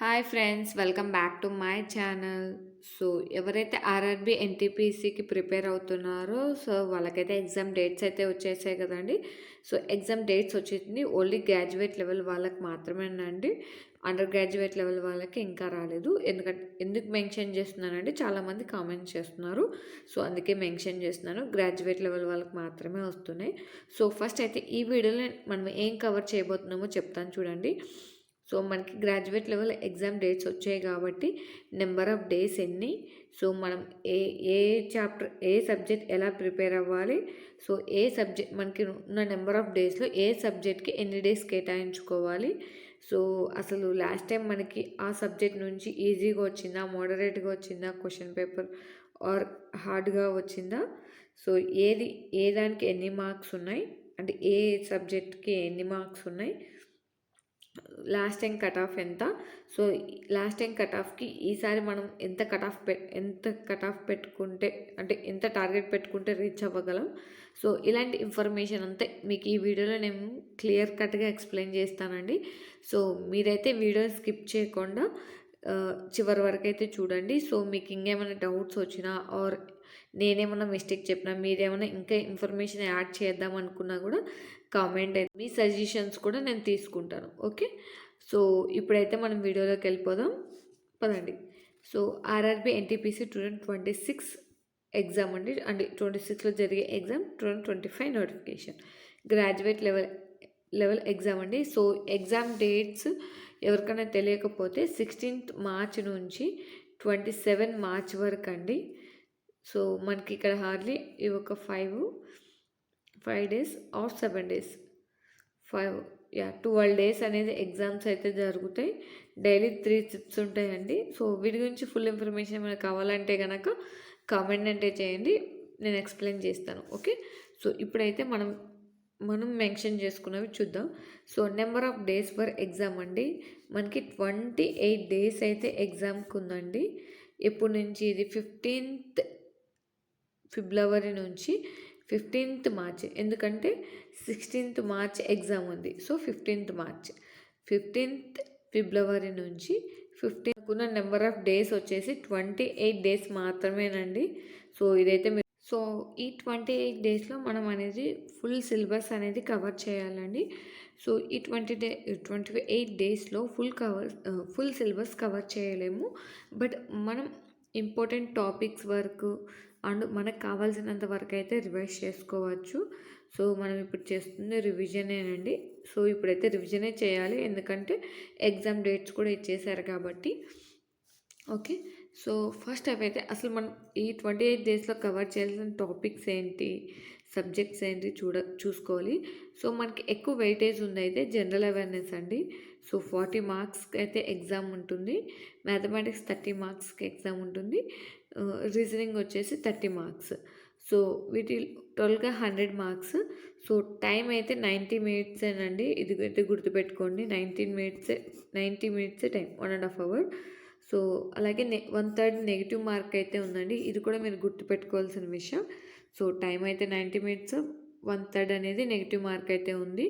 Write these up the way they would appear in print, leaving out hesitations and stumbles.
Hi friends, welcome back to my channel. So ఎవరైతే RRB ఎన్టీపీసీకి prepare అవుతున్నారో వాళ్ళకైతే exam dates అయితే వచ్చేసాయి కదండి. సో ఎగ్జామ్ డేట్స్ వచ్చింది ఓన్లీ గ్రాడ్యుయేట్ లెవెల్ వాళ్ళకి మాత్రమేనండి. అండర్ గ్రాడ్యుయేట్ లెవెల్ వాళ్ళకి ఇంకా రాలేదు. ఎందుకు మెన్షన్ చేస్తున్నానంటే చాలామంది కామెంట్ చేస్తున్నారు. సో అందుకే మెన్షన్ చేస్తున్నాను, గ్రాడ్యుయేట్ లెవెల్ వాళ్ళకి మాత్రమే వస్తున్నాయి. సో ఫస్ట్ అయితే ఈ వీడియోలో మనం ఏం కవర్ చేయబోతున్నామో చెప్తాను చూడండి. సో మనకి గ్రాడ్యుయేట్ లెవెల్ ఎగ్జామ్ డేట్స్ వచ్చాయి కాబట్టి నెంబర్ ఆఫ్ డేస్ ఎన్ని, సో మనం ఏ ఏ చాప్టర్ ఏ సబ్జెక్ట్ ఎలా ప్రిపేర్ అవ్వాలి, సో ఏ సబ్జెక్ట్ మనకి ఉన్న నెంబర్ ఆఫ్ డేస్లో ఏ సబ్జెక్ట్కి ఎన్ని డేస్ కేటాయించుకోవాలి, సో అసలు లాస్ట్ టైం మనకి ఆ సబ్జెక్ట్ నుంచి ఈజీగా వచ్చిందా, మోడరేట్గా వచ్చిందా, క్వశ్చన్ పేపర్ ఆర్ హార్డ్గా వచ్చిందా, సో ఏ దానికి ఎన్ని మార్క్స్ ఉన్నాయి, అంటే ఏ సబ్జెక్ట్కి ఎన్ని మార్క్స్ ఉన్నాయి, లాస్ట్ టైం కట్ ఆఫ్ ఎంత, సో లాస్ట్ టైం కట్ ఆఫ్కి ఈసారి మనం ఎంత కట్ ఆఫ్ పెట్టుకుంటే, అంటే ఎంత టార్గెట్ పెట్టుకుంటే రీచ్ అవ్వగలం, సో ఇలాంటి ఇన్ఫర్మేషన్ అంతా మీకు ఈ వీడియోలో నేను క్లియర్ కట్గా ఎక్స్ప్లెయిన్ చేస్తానండి. సో మీరైతే వీడియో స్కిప్ చేయకుండా చివరి వరకు అయితే చూడండి. సో మీకు ఇంకేమైనా డౌట్స్ వచ్చినా ఆర్ నేనేమన్నా మిస్టేక్ చెప్పినా, మీరేమైనా ఇంకా ఇన్ఫర్మేషన్ యాడ్ చేద్దాం అనుకున్నా కూడా కామెంట్ అయితే మీ సజెషన్స్ కూడా నేను తీసుకుంటాను. ఓకే, సో ఇప్పుడైతే మనం వీడియోలోకి వెళ్ళిపోదాం పదండి. సో ఆర్ఆర్బి ఎన్టీపీసీ 2026 ఎగ్జామ్ అండి, అంటే 26లో జరిగే exam 2025 notification graduate level exam అండి. సో ఎగ్జామ్ డేట్స్ ఎవరికైనా తెలియకపోతే 16th మార్చ్ నుంచి 27 మార్చ్ వరకు అండి. సో మనకి ఇక్కడ హార్డ్లీ ఇవి ఒక 5 డేస్ ఆర్ 7 డేస్ 12 డేస్ అనేది ఎగ్జామ్స్ అయితే జరుగుతాయి. డైలీ 3 షిఫ్ట్స్ ఉంటాయండి. సో వీటి గురించి ఫుల్ ఇన్ఫర్మేషన్ ఏమైనా కావాలంటే కనుక కామెంట్ అంటే చేయండి, నేను ఎక్స్ప్లెయిన్ చేస్తాను. ఓకే, సో ఇప్పుడైతే మనం మెన్షన్ చేసుకున్నవి చూద్దాం. So number of days for exam అండి, మనకి 28 డేస్ అయితే ఎగ్జామ్కి ఉందండి. ఎప్పటి నుంచి ఇది 15th ఫిబ్రవరి నుంచి 15th మార్చ్, ఎందుకంటే 16th మార్చ్ ఎగ్జామ్ ఉంది. సో 15th ఫిబ్రవరి నుంచి 15th ఉన్న నెంబర్ ఆఫ్ డేస్ వచ్చేసి 28 డేస్ మాత్రమేనండి. సో ఇదైతే సో ఈ 28 డేస్లో మనం అనేది ఫుల్ సిలబస్ అనేది కవర్ చేయాలండి. సో ఈ 28 డేస్లో ఫుల్ సిలబస్ కవర్ చేయలేము, బట్ మనం ఇంపార్టెంట్ టాపిక్స్ వరకు అండ్ మనకు కావాల్సినంత వరకు అయితే రివైజ్ చేసుకోవచ్చు. సో మనం ఇప్పుడు చేస్తుంది రివిజనేనండి. సో ఇప్పుడైతే రివిజనే చేయాలి, ఎందుకంటే ఎగ్జామ్ డేట్స్ కూడా ఇచ్చేసారు కాబట్టి. ఓకే, సో ఫస్ట్ అవైతే అసలు మనం ఈ 28 డేస్లో కవర్ చేయాల్సిన టాపిక్స్ ఏంటి, సబ్జెక్ట్స్ ఏంటి చూసుకోవాలి. సో మనకి ఎక్కువ వెయిటేజ్ ఉంది అయితే జనరల్ అవేర్నెస్ అండి. సో 40 మార్క్స్కి అయితే ఎగ్జామ్ ఉంటుంది, మ్యాథమెటిక్స్ 30 మార్క్స్కి ఎగ్జామ్ ఉంటుంది, రీజనింగ్ వచ్చేసి 30 మార్క్స్. సో వీటి టోటల్గా 100 మార్క్స్. సో టైం అయితే 90 మినిట్సేనండి, ఇది అయితే గుర్తుపెట్టుకోండి. 90 మినిట్సే టైం, 1.5 అవర్. సో అలాగే 1/3 నెగిటివ్ మార్క్ అయితే ఉందండి, ఇది కూడా మీరు గుర్తుపెట్టుకోవాల్సిన విషయం. సో టైం అయితే 90 మినిట్స్, 1/3 అనేది నెగిటివ్ మార్క్ అయితే ఉంది,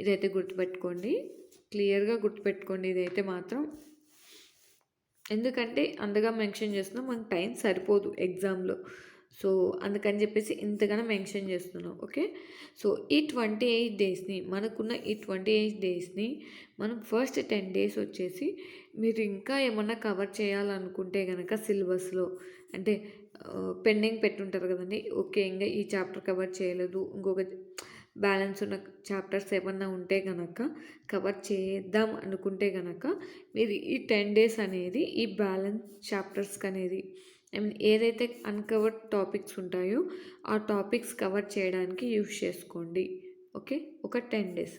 ఇదైతే గుర్తుపెట్టుకోండి, క్లియర్గా గుర్తుపెట్టుకోండి ఇదైతే మాత్రం. ఎందుకంటే అంతగా మెన్షన్ చేస్తున్నాం, మనకు టైం సరిపోదు ఎగ్జామ్లో, సో అందుకని చెప్పేసి ఇంతగానో మెన్షన్ చేస్తున్నాం. ఓకే, సో ఈ 28 డేస్ని మనకున్న ఈ 28 డేస్ని మనం ఫస్ట్ 10 డేస్ వచ్చేసి మీరు ఇంకా ఏమన్నా కవర్ చేయాలనుకుంటే కనుక సిలబస్లో, అంటే పెండింగ్ పెట్టుంటారు కదండి, ఓకే ఇంకా ఈ చాప్టర్ కవర్ చేయలేదు, ఇంకొక బ్యాలెన్స్ ఉన్న చాప్టర్స్ ఏమన్నా ఉంటే కనుక కవర్ చేద్దాం అనుకుంటే కనుక మీరు ఈ 10 డేస్ అనేది ఈ బ్యాలెన్స్ చాప్టర్స్కి అనేది ఏదైతే అన్కవర్డ్ టాపిక్స్ ఉంటాయో ఆ టాపిక్స్ కవర్ చేయడానికి యూజ్ చేసుకోండి. ఓకే, ఒక 10 డేస్.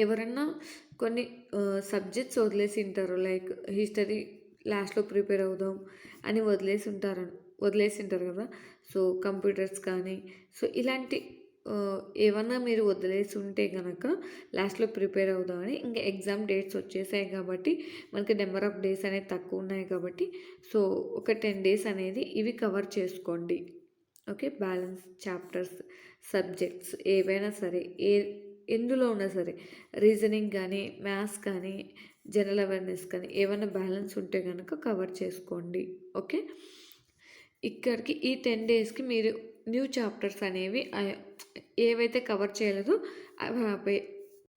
ఎవరన్నా కొన్ని సబ్జెక్ట్స్ వదిలేసి ఉంటారు, లైక్ హిస్టరీ లాస్ట్లో ప్రిపేర్ అవుదాం అని వదిలేసి ఉంటారు కదా. సో కంప్యూటర్స్ కానీ, సో ఇలాంటి ఏమన్నా మీరు వదిలేసి ఉంటే కనుక లాస్ట్లో ప్రిపేర్ అవుదామని, ఇంకా ఎగ్జామ్ డేట్స్ వచ్చేసాయి కాబట్టి మనకి నెంబర్ ఆఫ్ డేస్ అనేది తక్కువ ఉన్నాయి కాబట్టి సో ఒక 10 డేస్ అనేది ఇవి కవర్ చేసుకోండి. ఓకే, బ్యాలెన్స్ చాప్టర్స్ సబ్జెక్ట్స్ ఏవైనా సరే ఎందులో ఉన్నా సరే రీజనింగ్ కానీ, మ్యాథ్స్ కానీ, జనరల్ అవేర్‌నెస్ కానీ ఏవన్నా బ్యాలెన్స్ ఉంటే గనక కవర్ చేసుకోండి. ఓకే. ఇక్కడికి ఈ 10 డేస్‌కి మీరు న్యూ చాప్టర్స్ అనేవి ఏవైతే కవర్ చేయలేదో అవి ఆపే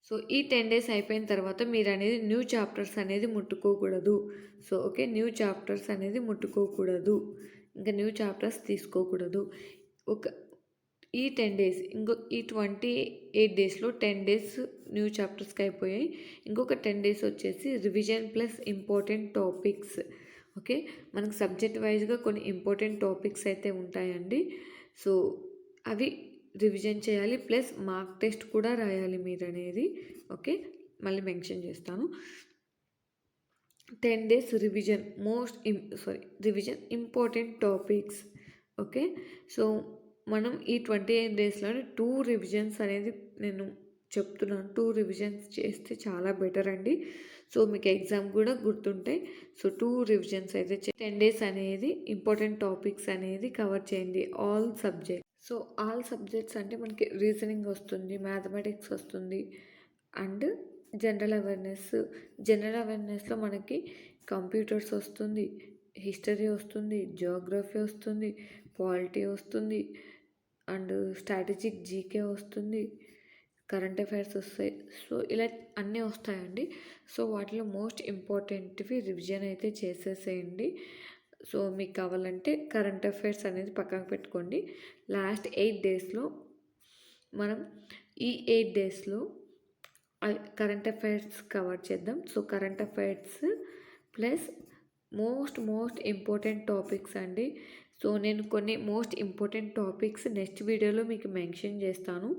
సో, ఈ 10 డేస్ అయిపోయిన తర్వాత మీరనేది న్యూ చాప్టర్స్ అనేది ముట్టుకోకూడదు. So, okay. న్యూ చాప్టర్స్ అనేది ముట్టుకోకూడదు. ఇంకా న్యూ చాప్టర్స్ తీసుకోకూడదు. ఒక ఈ 10 డేస్ ఈ 28 డేస్‌లో 10 డేస్ న్యూ చాప్టర్స్‌కి అయిపోయాయి. ఇంకొక 10 డేస్ వచ్చేసి revision plus important topics. Okay. మనకు సబ్జెక్ట్ వైస్‌గా కొన్ని ఇంపార్టెంట్ టాపిక్స్ అయితే ఉంటాయండి. సో, అవి రివిజన్ చేయాలి. ప్లస్ మార్క్ టెస్ట్ కూడా రాయాలి మీరనేది. ఓకే. మళ్ళీ మెన్షన్ చేస్తాను. 10 days revision revision important topics. Okay. So, మనం ఈ 28 డేస్‌లోనే 2 రివిజన్స్ అనేది నేను చెప్తున్నాను. 2 రివిజన్స్ చేస్తే చాలా బెటర్ అండి. సో, మీకు ఎగ్జామ్ కూడా గుర్తుంటాయి. సో, 2 రివిజన్స్ అయితే 10 డేస్ అనేది ఇంపార్టెంట్ టాపిక్స్ అనేది కవర్ చేయండి. All subjects. So, all subjects అంటే మనకి రీజనింగ్ వస్తుంది, మ్యాథమెటిక్స్ వస్తుంది అండ్ జనరల్ అవేర్‌నెస్. జనరల్ అవేర్‌నెస్‌లో మనకి కంప్యూటర్స్ వస్తుంది, హిస్టరీ వస్తుంది, జియోగ్రఫీ వస్తుంది, పాలిటీ వస్తుంది అండ్ స్ట్రాటజిక్ జీకే వస్తుంది, కరెంట్ అఫైర్స్ వస్తాయి. సో, ఇలా అన్నీ వస్తాయండి. సో, వాటిలో మోస్ట్ ఇంపార్టెంట్‌వి రివిజన్ అయితే చేసేసేయండి. సో, మీకు కావాలంటే కరెంట్ అఫైర్స్ అనేది పక్కకు పెట్టుకోండి. లాస్ట్ 8 డేస్‌లో మనం ఈ 8 డేస్‌లో కరెంట్ అఫైర్స్ కవర్ చేద్దాం. So, current affairs plus most important topics అండి. సో, నేను కొన్ని మోస్ట్ ఇంపార్టెంట్ టాపిక్స్ నెక్స్ట్ వీడియోలో మీకు మెన్షన్ చేస్తాను.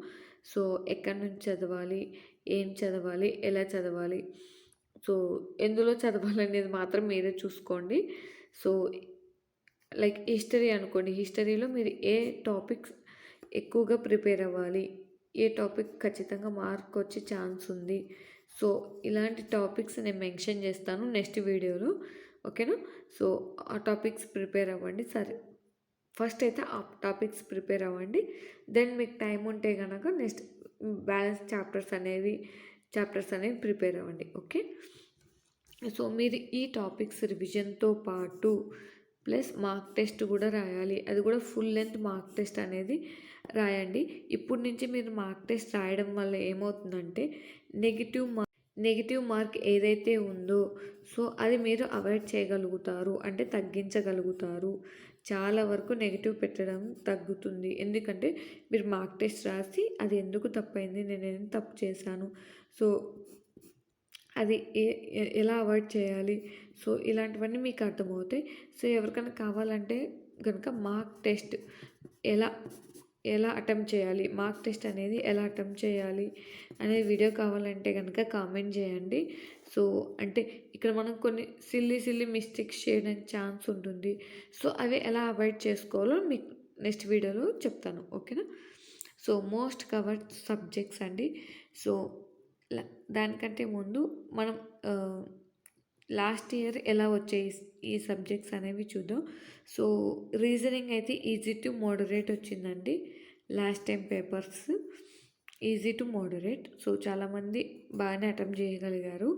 సో, ఎక్కడి నుంచి చదవాలి, ఏం చదవాలి, ఎలా చదవాలి, సో, ఎందులో చదవాలనేది మాత్రం మీరే చూసుకోండి. సో, లైక్ హిస్టరీ అనుకోండి. హిస్టరీలో మీరు ఏ టాపిక్స్ ఎక్కువగా ప్రిపేర్ అవ్వాలి, ఏ టాపిక్ ఖచ్చితంగా మార్క్ వచ్చే ఛాన్స్ ఉంది. సో, ఇలాంటి టాపిక్స్ నేను మెన్షన్ చేస్తాను నెక్స్ట్ వీడియోలో. ఓకేనా. సో, ఆ టాపిక్స్ ప్రిపేర్ అవ్వండి. సరే, ఫస్ట్ అయితే ఆ టాపిక్స్ ప్రిపేర్ అవ్వండి. దెన్ మీకు టైం ఉంటే కనుక నెక్స్ట్ బ్యాలెన్స్ చాప్టర్స్ అనేవి ప్రిపేర్ అవ్వండి. ఓకే. సో, మీరు ఈ టాపిక్స్ రివిజన్తో పాటు ప్లస్ మార్క్ టెస్ట్ కూడా రాయాలి. అది కూడా ఫుల్ లెంత్ మార్క్ టెస్ట్ అనేది రాయండి. ఇప్పటి నుంచి మీరు మార్క్ టెస్ట్ రాయడం వల్ల ఏమవుతుందంటే నెగిటివ్ మార్క్ ఏదైతే ఉందో సో, అది మీరు అవాయిడ్ చేయగలుగుతారు. అంటే తగ్గించగలుగుతారు. చాలా వరకు నెగిటివ్ పెట్టడం తగ్గుతుంది. ఎందుకంటే మీరు మార్క్ టెస్ట్ రాసి అది ఎందుకు తప్పయింది, నేనేం తప్పు చేశాను, సో, అది ఎలా అవాయిడ్ చేయాలి, సో, ఇలాంటివన్నీ మీకు అర్థమవుతాయి. సో, ఎవరికైనా కావాలంటే గనుక మార్క్ టెస్ట్ ఎలా ఎలా అటెంప్ట్ చేయాలి, మార్క్ టెస్ట్ అనేది ఎలా అటెంప్ట్ చేయాలి అనే వీడియో కావాలంటే కనుక కామెంట్ చేయండి. సో, అంటే ఇక్కడ మనం కొన్ని సిల్లీ మిస్టేక్స్ చేయడానికి ఛాన్స్ ఉంటుంది. సో, అవి ఎలా అవాయిడ్ చేసుకోవాలో మీకు నెక్స్ట్ వీడియోలో చెప్తాను. ఓకేనా. సో, మోస్ట్ కవర్డ్ సబ్జెక్ట్స్ అండి. సో, దానికంటే ముందు మనం లాస్ట్ ఇయర్ ఎలా వచ్చాయి ఈ సబ్జెక్ట్స్ అనేవి చూద్దాం. సో, రీజనింగ్ అయితే ఈజీ టు మోడరేట్ వచ్చిందండి. Last time papers easy to moderate. So, చాలామంది బాగానే అటెంప్ట్ చేయగలిగారు.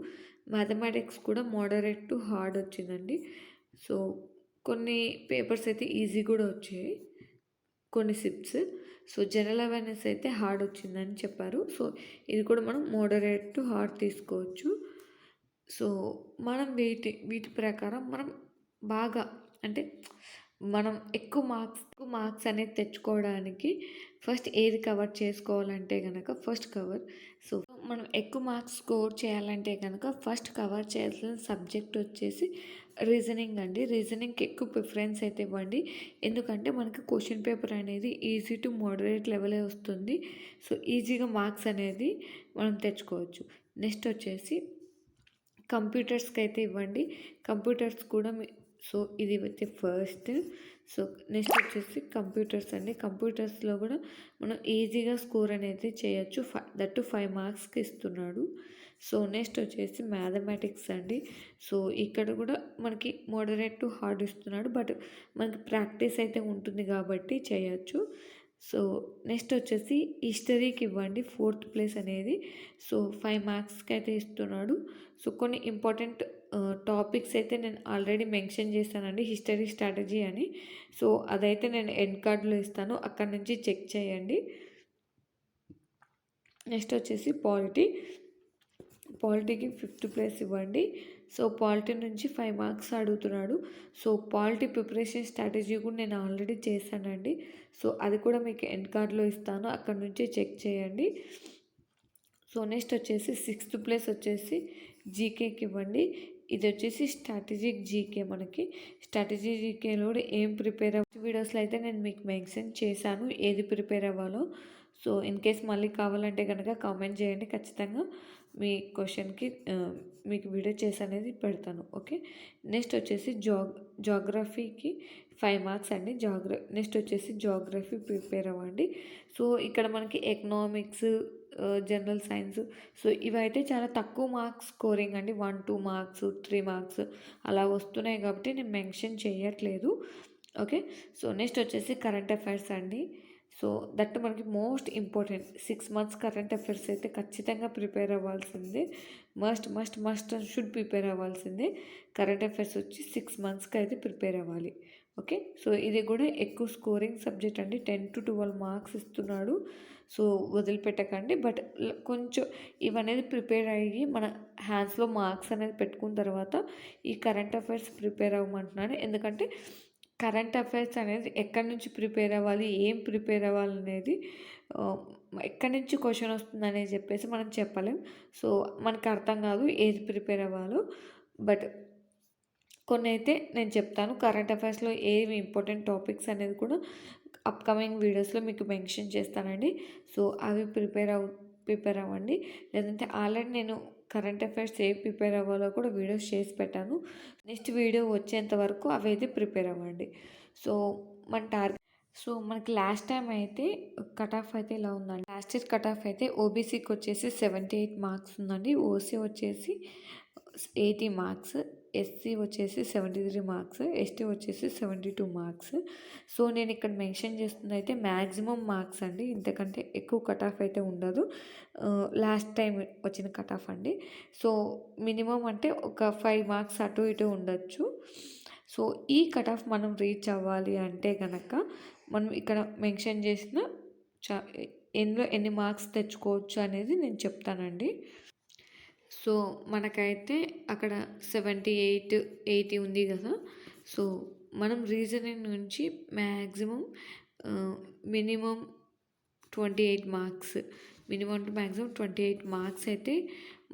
మ్యాథమెటిక్స్ కూడా మోడరేట్ టు హార్డ్ వచ్చిందండి. సో, కొన్ని పేపర్స్ అయితే ఈజీ కూడా వచ్చాయి, కొన్ని సిప్స్. సో, జనరల్ అవేర్నెస్ అయితే హార్డ్ వచ్చిందని చెప్పారు. సో, ఇది కూడా మనం మోడరేట్ టు హార్డ్ తీసుకోవచ్చు. సో, మనం వీటి ప్రకారం మనం బాగా అంటే మనం ఎక్కువ మార్క్స్ అనేది తెచ్చుకోవడానికి ఫస్ట్ ఏది కవర్ చేసుకోవాలంటే కనుక ఫస్ట్ కవర్. సో, మనం ఎక్కువ మార్క్స్ స్కోర్ చేయాలంటే కనుక ఫస్ట్ కవర్ చేయాల్సిన సబ్జెక్ట్ వచ్చేసి రీజనింగ్ అండి. రీజనింగ్కి ఎక్కువ ప్రిఫరెన్స్ అయితే ఇవ్వండి. ఎందుకంటే మనకి క్వశ్చన్ పేపర్ అనేది ఈజీ టు మోడరేట్ లెవెలే వస్తుంది. సో, ఈజీగా మార్క్స్ అనేది మనం తెచ్చుకోవచ్చు. నెక్స్ట్ వచ్చేసి కంప్యూటర్స్కి అయితే ఇవ్వండి. కంప్యూటర్స్ కూడా సో, ఇది అయితే ఫస్ట్. సో, నెక్స్ట్ వచ్చేసి కంప్యూటర్స్ అండి. కంప్యూటర్స్లో కూడా మనం ఈజీగా స్కోర్ అనేది చేయొచ్చు. దట్టు 5 మార్క్స్కి ఇస్తున్నాడు. సో, నెక్స్ట్ వచ్చేసి మ్యాథమెటిక్స్ అండి. సో, ఇక్కడ కూడా మనకి మోడరేట్ టు హార్డ్ ఇస్తున్నాడు. బట్ మనకి ప్రాక్టీస్ అయితే ఉంటుంది కాబట్టి చేయొచ్చు. సో నెక్స్ట్ వచ్చేసి హిస్టరీకి ఇవ్వండి 4th ప్లేస్ అనేది. సో 5 మార్క్స్కి అయితే ఇస్తున్నాడు. సో కొన్ని ఇంపార్టెంట్ టాపిక్స్ అయితే నేను ఆల్రెడీ మెన్షన్ చేశానండి, హిస్టరీ స్ట్రాటజీ అని. సో అదైతే నేను ఎండ్ కార్డ్లో ఇస్తాను, అక్కడ నుంచి చెక్ చేయండి. నెక్స్ట్ వచ్చేసి పాలిటీకి 5th ప్లేస్ ఇవ్వండి. సో పాలిటీ నుంచి 5 మార్క్స్ అడుగుతున్నాడు. సో పాలిటీ ప్రిపరేషన్ స్ట్రాటజీ కూడా నేను ఆల్రెడీ చేశానండి. సో అది కూడా మీకు ఎండ్ కార్డ్లో ఇస్తాను, అక్కడ నుంచి చెక్ చేయండి. సో నెక్స్ట్ వచ్చేసి 6th ప్లేస్ వచ్చేసి జీకేకి ఇవ్వండి. ఇది వచ్చేసి స్ట్రాటజిక్ జీకే. మనకి స్ట్రాటజీ జీకేలో ఏం ప్రిపేర్ వీడియోస్లో అయితే నేను మీకు మెన్షన్ చేశాను ఏది ప్రిపేర్ అవ్వాలో. సో ఇన్ కేస్ మళ్ళీ కావాలంటే కనుక కామెంట్ చేయండి, ఖచ్చితంగా మీ క్వశ్చన్కి మీకు వీడియో చేసి అనేది పెడతాను. ఓకే, నెక్స్ట్ వచ్చేసి జాగ్రఫీకి 5 మార్క్స్ అండి. నెక్స్ట్ వచ్చేసి జాగ్రఫీ ప్రిపేర్ అవ్వండి. సో ఇక్కడ మనకి ఎకనామిక్స్, జనరల్ సైన్స్, సో ఇవైతే చాలా తక్కువ మార్క్స్ స్కోరింగ్ అండి. 1-2 మార్క్స్, 3 మార్క్స్ అలా వస్తున్నాయి కాబట్టి నేను మెన్షన్ చేయట్లేదు. ఓకే, సో నెక్స్ట్ వచ్చేసి కరెంట్ అఫైర్స్ అండి. సో దట్ మనకి most important 6 months current affairs అయితే ఖచ్చితంగా ప్రిపేర్ అవ్వాల్సిందే. మస్ట్ షుడ్ ప్రిపేర్ అవ్వాల్సిందే. కరెంట్ అఫైర్స్ వచ్చి 6 మంత్స్కి అయితే ప్రిపేర్ అవ్వాలి. ఓకే, సో ఇది కూడా ఎక్కువ స్కోరింగ్ సబ్జెక్ట్ అండి. 10-12 మార్క్స్ ఇస్తున్నాడు. సో వదిలిపెట్టకండి. బట్ కొంచెం ఇవనేది ప్రిపేర్ అయ్యి మన హ్యాండ్స్లో మార్క్స్ అనేది పెట్టుకున్న తర్వాత ఈ కరెంట్ అఫైర్స్ ప్రిపేర్ అవ్వమంటున్నాను. ఎందుకంటే కరెంట్ అఫైర్స్ అనేది ఎక్కడి నుంచి ప్రిపేర్ అవ్వాలి, ఏం ప్రిపేర్ అవ్వాలి అనేది ఎక్కడి నుంచి క్వశ్చన్ వస్తుంది అనేది చెప్పేసి మనం చెప్పలేం. సో మనకు అర్థం కాదు ఏది ప్రిపేర్ అవ్వాలో. బట్ కొన్ని అయితే నేను చెప్తాను. కరెంట్ అఫైర్స్లో ఏవి ఇంపార్టెంట్ టాపిక్స్ అనేది కూడా అప్కమింగ్ వీడియోస్లో మీకు మెన్షన్ చేస్తానండి. సో అవి ప్రిపేర్ అవ్వండి. లేదంటే ఆల్రెడీ నేను కరెంట్ అఫైర్స్ ఏ ప్రిపేర్ అవ్వాలో కూడా వీడియోస్ చేసి పెట్టాను. నెక్స్ట్ వీడియో వచ్చేంత వరకు అవి అయితే ప్రిపేర్ అవ్వండి. సో మనకి లాస్ట్ టైం అయితే కట్ ఆఫ్ అయితే ఇలా ఉందండి. లాస్ట్ ఇయర్ కట్ ఆఫ్ అయితే ఓబీసీకి వచ్చేసి 78 మార్క్స్ ఉందండి. ఓసీ వచ్చేసి 80 మార్క్స్, ఎస్సీ వచ్చేసి 73 మార్క్స్, ఎస్టీ వచ్చేసి 72 మార్క్స్. సో నేను ఇక్కడ మెన్షన్ చేస్తుంది అయితే మ్యాక్సిమం మార్క్స్ అండి, ఇంతకంటే ఎక్కువ కట్ ఆఫ్ అయితే ఉండదు. లాస్ట్ టైం వచ్చిన కట్ ఆఫ్ అండి. సో మినిమం అంటే ఒక 5 మార్క్స్ అటు ఇటు ఉండొచ్చు. సో ఈ కట్ ఆఫ్ మనం రీచ్ అవ్వాలి అంటే కనుక మనం ఇక్కడ మెన్షన్ చేసిన ఎందులో ఎన్ని మార్క్స్ తెచ్చుకోవచ్చు అనేది నేను చెప్తానండి. సో మనకైతే అక్కడ 78, 80 ఉంది కదా. సో మనం రీజనింగ్ నుంచి maximum minimum 28 marks, minimum to maximum 28 marks అయితే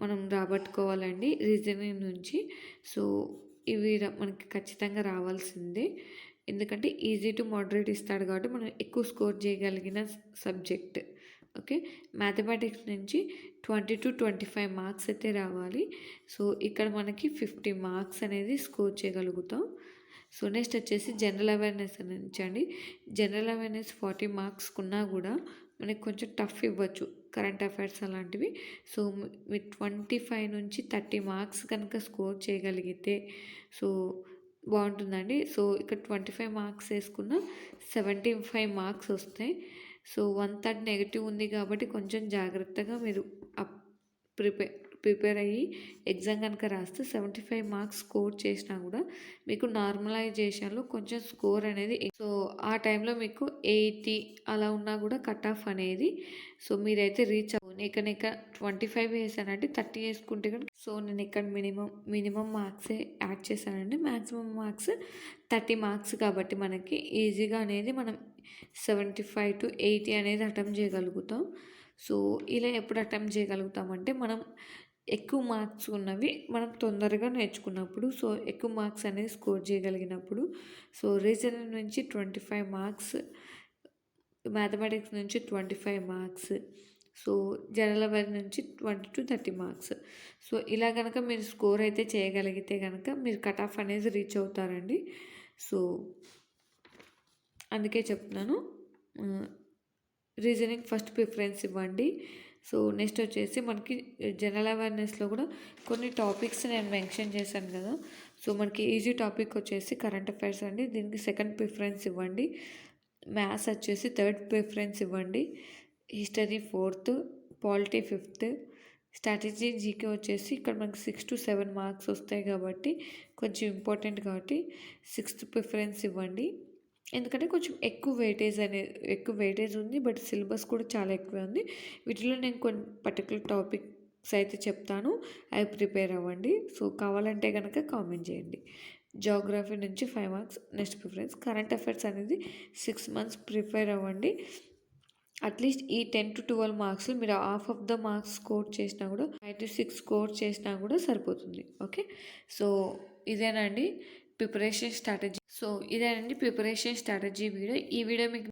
మనం రాబట్టుకోవాలండి రీజనింగ్ నుంచి. సో ఇవి మనకి ఖచ్చితంగా రావాల్సిందే. ఎందుకంటే ఈజీ టు మోడరేట్ ఇస్తాడు కాబట్టి మనం ఎక్కువ స్కోర్ చేయగలిగిన సబ్జెక్ట్. ఓకే, మ్యాథమెటిక్స్ నుంచి 20-25 మార్క్స్ అయితే రావాలి. సో ఇక్కడ మనకి 50 మార్క్స్ అనేది స్కోర్ చేయగలుగుతాం. సో నెక్స్ట్ వచ్చేసి జనరల్ అవేర్నెస్ నుంచి అండి. జనరల్ అవేర్నెస్ 40 మార్క్స్ ఉన్నా కూడా మనకి కొంచెం టఫ్ ఇవ్వచ్చు కరెంట్ అఫైర్స్ అలాంటివి. సో మీరు 25 నుంచి 30 మార్క్స్ కనుక స్కోర్ చేయగలిగితే సో బాగుంటుందండి. సో ఇక్కడ 25 మార్క్స్ వేసుకున్న 75 మార్క్స్ వస్తాయి. సో 1/3 నెగిటివ్ ఉంది కాబట్టి కొంచెం జాగ్రత్తగా మీరు ప్రిపేర్ అయ్యి ఎగ్జామ్ కనుక రాస్తే 75 మార్క్స్ స్కోర్ చేసినా కూడా మీకు నార్మలైజేషన్లో కొంచెం స్కోర్ అనేది, సో ఆ టైంలో మీకు 80 అలా ఉన్నా కూడా కట్ ఆఫ్ అనేది సో మీరైతే రీచ్ అవ్వండి. ఇక్కడ 25 వేసానంటే 30 వేసుకుంటే కనుక సో నేను ఇక్కడ మినిమం మార్క్సే యాడ్ చేశానండి. మ్యాక్సిమం మార్క్స్ 30 మార్క్స్ కాబట్టి మనకి ఈజీగా అనేది మనం 75-80 అనేది అటెంప్ట్ చేయగలుగుతాం. సో ఇలా ఎప్పుడు అటెంప్ట్ చేయగలుగుతామంటే మనం ఎక్కువ మార్క్స్ ఉన్నవి మనం తొందరగా నేర్చుకున్నప్పుడు, సో ఎక్కువ మార్క్స్ అనేది స్కోర్ చేయగలిగినప్పుడు. సో రీజనింగ్ నుంచి 25 మార్క్స్, మ్యాథమెటిక్స్ నుంచి 25 మార్క్స్, సో జనరల్ అవేర్ నుంచి 20-30 మార్క్స్. సో ఇలా కనుక మీరు స్కోర్ అయితే చేయగలిగితే కనుక మీరు కట్ ఆఫ్ అనేది రీచ్ అవుతారండి. సో అందుకే చెప్తున్నాను రీజనింగ్ ఫస్ట్ ప్రిఫరెన్స్ ఇవ్వండి. సో నెక్స్ట్ వచ్చేసి మనకి జనరల్ అవేర్నెస్లో కూడా కొన్ని టాపిక్స్ నేను మెన్షన్ చేశాను కదా. సో మనకి ఈజీ టాపిక్ వచ్చేసి కరెంట్ అఫైర్స్ అండి. దీనికి సెకండ్ ప్రిఫరెన్స్ ఇవ్వండి. మ్యాథ్స్ వచ్చేసి థర్డ్ ప్రిఫరెన్స్ ఇవ్వండి. History fourth, polity fifth, strategy GK వచ్చేసి ఇక్కడ మనకి 6 to 7 మార్క్స్ వస్తాయి కాబట్టి కొంచెం ఇంపార్టెంట్ కాబట్టి సిక్స్త్ ప్రిఫరెన్స్ ఇవ్వండి. ఎందుకంటే కొంచెం ఎక్కువ వెయిటేజ్ ఉంది. బట్ సిలబస్ కూడా చాలా ఎక్కువే ఉంది. వీటిలో నేను కొన్ని పర్టికులర్ టాపిక్స్ అయితే చెప్తాను, అవి ప్రిపేర్ అవ్వండి. సో కావాలంటే కనుక కామెంట్ చేయండి. జాగ్రఫీ నుంచి 5 marks next preference. Current affairs అనేది 6 మంత్స్ ప్రిపేర్ అవ్వండి. అట్లీస్ట్ ఈ 10 to 12 మార్క్స్లో మీరు half of the marks score చేసినా కూడా 5 to 6 స్కోర్ చేసినా కూడా సరిపోతుంది. ఓకే, సో ఇదేనండి ప్రిపరేషన్ స్ట్రాటజీ. ఇదేనండి ప్రిపరేషన్ స్ట్రాటజీ వీడియో. ఈ వీడియో మీకు